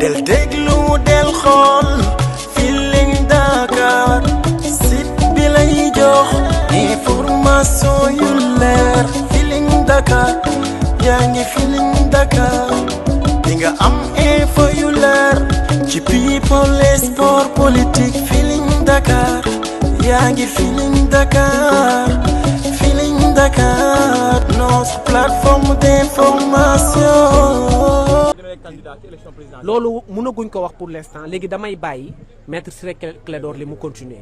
del déglu del xool Feeling Dakar site bi lay jox information yu leer Feeling Dakar yaa ngi Feeling Dakar di nga am info yu leer ci people et sport politique Feeling Dakar yaa ngi Feeling Dakar Feeling Dakar notre plateforme d'information. loolu mënaguñ ko wax pour l'instant léegi damay bàyyi maître Ciré Clédor Ly mu continuer.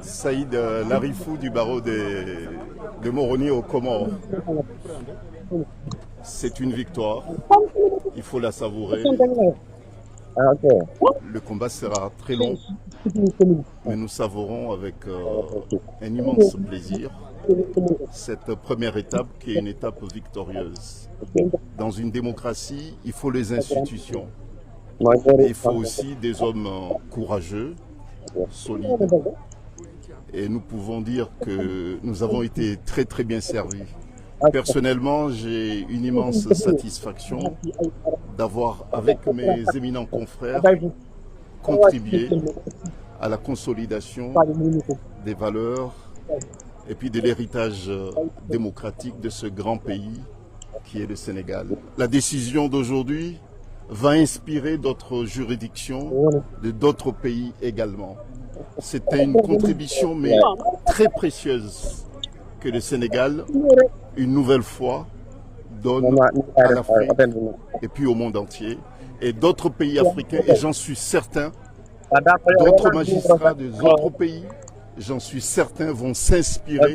Saïd Larifou du barreau de Moroni aux Comores. C'est une victoire, il faut la savourer. Le combat sera très long, mais nous savourons avec un immense plaisir cette première étape qui est une étape victorieuse. Dans une démocratie, il faut les institutions, mais il faut aussi des hommes courageux, solides. Et nous pouvons dire que nous avons été très très bien servis. Personnellement, j'ai une immense satisfaction d'avoir, avec mes éminents confrères, contribué à la consolidation des valeurs et puis de l'héritage démocratique de ce grand pays qui est le Sénégal. La décision d'aujourd'hui va inspirer d'autres juridictions de d'autres pays également. C'était une contribution mais très précieuse que le Sénégal, une nouvelle fois, donne à l'Afrique et puis au monde entier. Et d'autres pays africains, et j'en suis certain, d'autres magistrats des autres pays, j'en suis certain, vont s'inspirer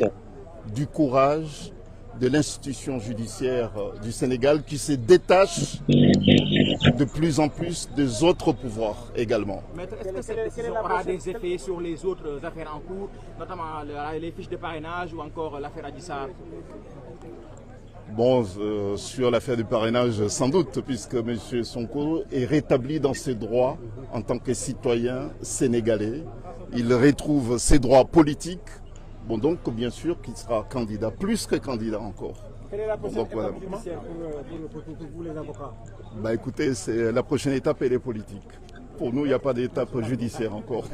du courage de l'institution judiciaire du Sénégal qui se détache de plus en plus des autres pouvoirs également. Maître, est-ce que cette décision aura des effets sur les autres affaires en cours, notamment les fiches de parrainage ou encore l'affaire Adji Sarr? Bon, sur l'affaire du parrainage, sans doute, puisque M. Sonko est rétabli dans ses droits en tant que citoyen sénégalais. Il retrouve ses droits politiques. Bon, donc, bien sûr qu'il sera candidat, plus que candidat encore. Quelle est la prochaine étape judiciaire pour vous, les avocats? Bah, écoutez, la prochaine étape, elle est politique. Pour nous, il n'y a pas d'étape judiciaire encore.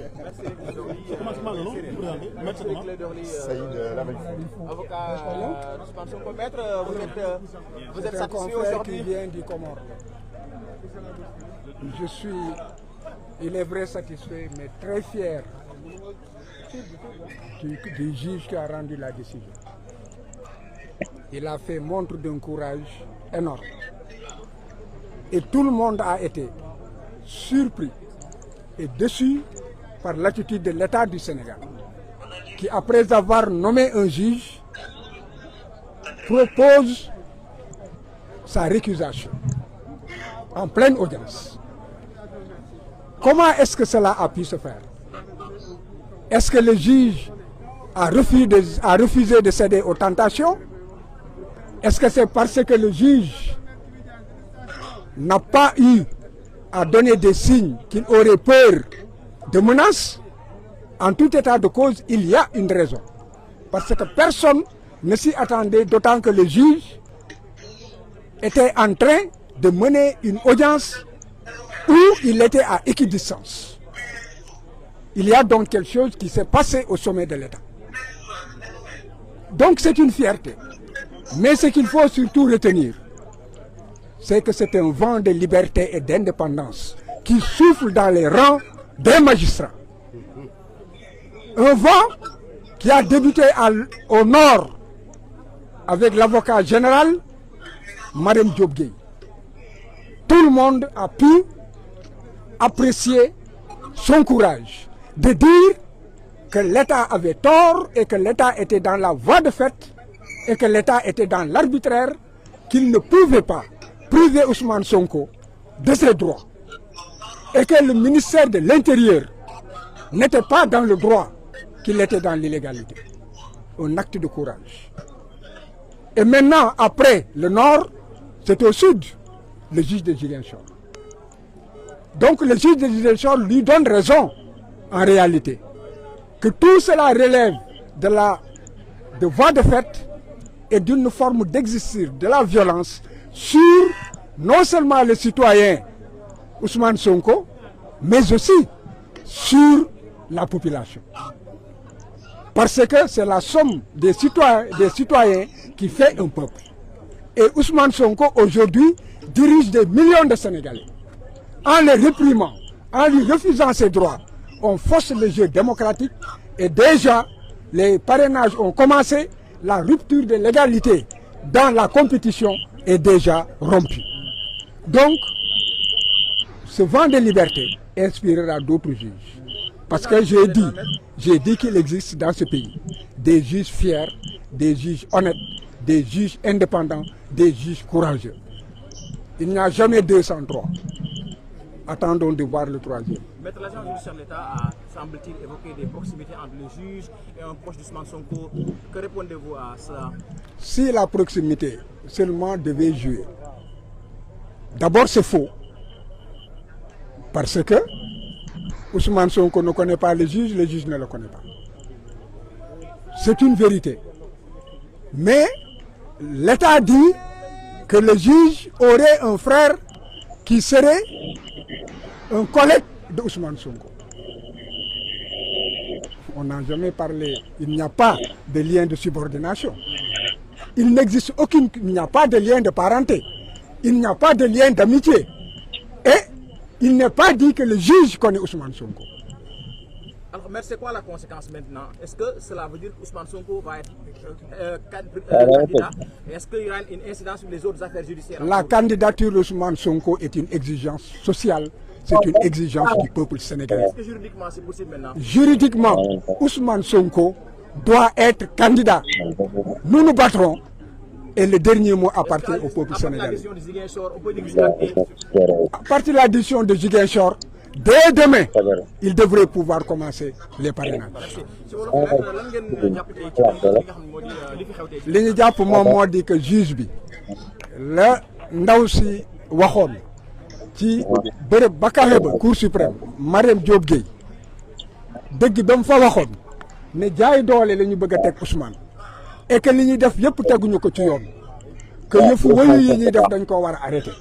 Saïd Larifou. Avocat d'Ousmane Sonko. Maître, vous êtes satisfait aujourd'hui? Qui vient du Comore. Je suis, il est vrai, satisfait, mais très fier du juge qui a rendu la décision. Il a fait montre d'un courage énorme. Et tout le monde a été surpris et déçu par l'attitude de l'État du Sénégal, qui, après avoir nommé un juge, propose sa récusation en pleine audience. Comment est-ce que cela a pu se faire? Est-ce que le juge a refusé de céder aux tentations? Est-ce que c'est parce que le juge n'a pas eu à donner des signes qu'il aurait peur de menaces? En tout état de cause, il y a une raison. Parce que personne ne s'y attendait, d'autant que le juge était en train de mener une audience où il était à équidistance. Il y a donc quelque chose qui s'est passé au sommet de l'État. Donc c'est une fierté. Mais ce qu'il faut surtout retenir, c'est que c'est un vent de liberté et d'indépendance qui souffle dans les rangs des magistrats. Un vent qui a débuté au nord avec l'avocat général, Mme Diop Gueye. Tout le monde a pu apprécier son courage de dire que l'État avait tort et que l'État était dans la voie de fait et que l'État était dans l'arbitraire, qu'il ne pouvait pas priver Ousmane Sonko de ses droits et que le ministère de l'Intérieur n'était pas dans le droit, qu'il était dans l'illégalité. Un acte de courage. Et maintenant, après le nord, c'est au sud, le juge de Ziguinchor. Donc le juge de Ziguinchor lui donne raison en réalité, que tout cela relève de voies de fait et d'une forme d'exercice de la violence sur non seulement les citoyens Ousmane Sonko, mais aussi sur la population. Parce que c'est la somme des citoyens qui fait un peuple. Et Ousmane Sonko aujourd'hui dirige des millions de Sénégalais. En les réprimant, en lui refusant ses droits, on force le jeu démocratique et déjà les parrainages ont commencé, la rupture de l'égalité dans la compétition est déjà rompue. Donc, ce vent de liberté inspirera d'autres juges. Parce que j'ai dit qu'il existe dans ce pays des juges fiers, des juges honnêtes, des juges indépendants, des juges courageux. Il n'y a jamais 203. Attendons de voir le troisième. Maître l'agent judiciaire de l'État a, semble-t-il, évoqué des proximités entre le juge et un proche d'Ousmane Sonko. Que répondez-vous à cela? Si la proximité seulement devait jouer, d'abord c'est faux. Parce que Ousmane Sonko ne connaît pas le juge ne le connaît pas. C'est une vérité. Mais l'État dit que le juge aurait un frère qui serait un collègue de Ousmane Sonko. On n'a jamais parlé, il n'y a pas de lien de subordination. Il n'existe il n'y a pas de lien de parenté. Il n'y a pas de lien d'amitié. Et il n'est pas dit que le juge connaît Ousmane Sonko. Alors, mais c'est quoi la conséquence maintenant? Est-ce que cela veut dire qu'Ousmane Sonko va être candidat? Est-ce qu'il y aura une incidence sur les autres affaires judiciaires? La candidature d'Ousmane Sonko est une exigence sociale. C'est une exigence du peuple sénégalais. Est-ce que juridiquement c'est possible maintenant? Juridiquement, Ousmane Sonko doit être candidat. Nous nous battrons et le dernier mot appartient au peuple sénégalais. À partir de la décision de Ziguinchor, dès demain, il devrait pouvoir commencer les parrainages. li ñu jàpp moom moo di que juge bi la ndaw si waxoon ci bërëb ba kawe ba cour suprême Mariam Diop Gueye dëgg ba mu fa waxoon ne jaay doole la ñu bëgg a teg Ousmane et que li ñuy def yëpp teguñu ko ci yoon que yëfu wëyu yi ñuy def dañ ko war a arrêter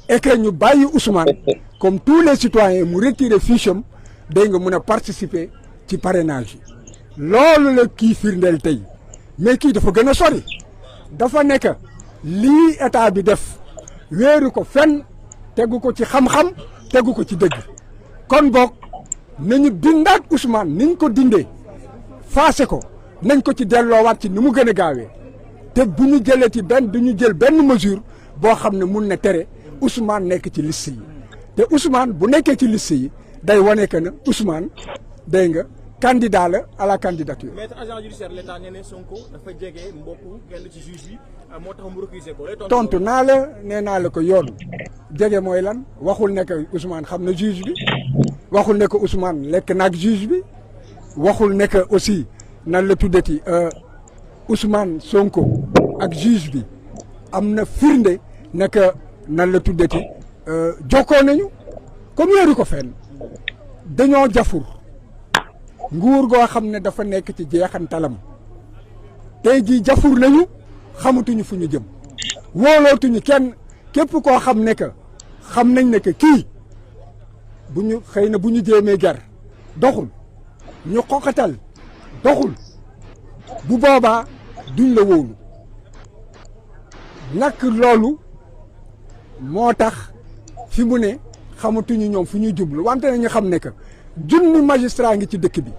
et que ñu bàyyi Ousmane comme tous les citoyens mu retirer fiche am day nga mun a participer ci parrainage yi loolu la kii firndeel tey mais kii dafa gën a sori dafa nekk lii état bi def wéeru ko fenn tegu ko ci xam-xam tegu ko ci dëgg kon boog nañu dindaat Ousmane niñ ko dindee faase ko nañ ko ci delloowaat ci ni mu gën a gaawee te bu ñu jëlee ci benn du ñu jël benn mesure boo xam ne mun na tere Ousmane nekk ci liste yi te Ousmane bu nekkee ci liste yi day wane que ne Ousmane day nga candidat la à la candidature. Maître agent judiciaire l'État nee na Sonko dafa jege mbokku kenn ci juge bi moo tax mu recusé ko. tontu naa la nee naa la ko yoon jege mooy lan waxul ne que Ousmane xam na juge bi waxul ne que Ousmane lekk naag juge bi waxul ne que aussi nan la tuddati Ousmane Sonko ak juge bi am na firnde ne que nan la tuddati jokkoo nañu comme yéeru ko fenn dañoo jafur nguur goo xam ne dafa nekk ci jeexantalam tey jii jafur nañu xamatuñu fu ñu jëm wóolootuñu kenn képp koo xam ne que xam nañ ne que kii bu ñu xëy na bu ñu jéemee jar doxul ñu xoqatal doxul bu boobaa duñ la wóolu nak loolu moo tax fi mu ne xamatuñu ñoom fu ñuy jublu wante nañu xam ne que junni magistrat ngi ci dëkk bi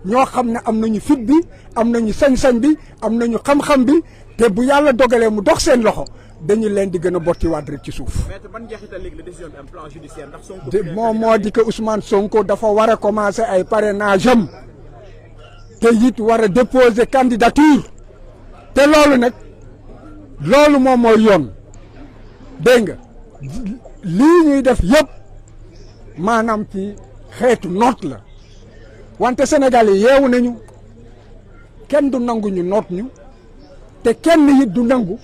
ñoo xam ne am nañu fit bi am nañu sañ-sañ bi am nañu xam-xam bi te bu yàlla dogalee mu dox seen loxo dañu leen di gën a bottiwaat rek ci suuf. moom moo di que Ousmane Sonko dafa war a commencer ay parrainage am te it war a déposer candidature te loolu nag loolu moom mooy yoon dégg nga lii ñuy def yëpp maanaam ci xeetu noot la wante Sénégal yi yeewu nañu kenn du nangu ñu noot ñu te kenn it du nangu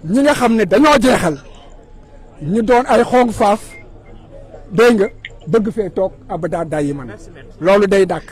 ñi nga xam ne dañoo jeexal ñu doon ay xong faaf dégg nga bëgg fee toog abada dayi man loolu day dàkk.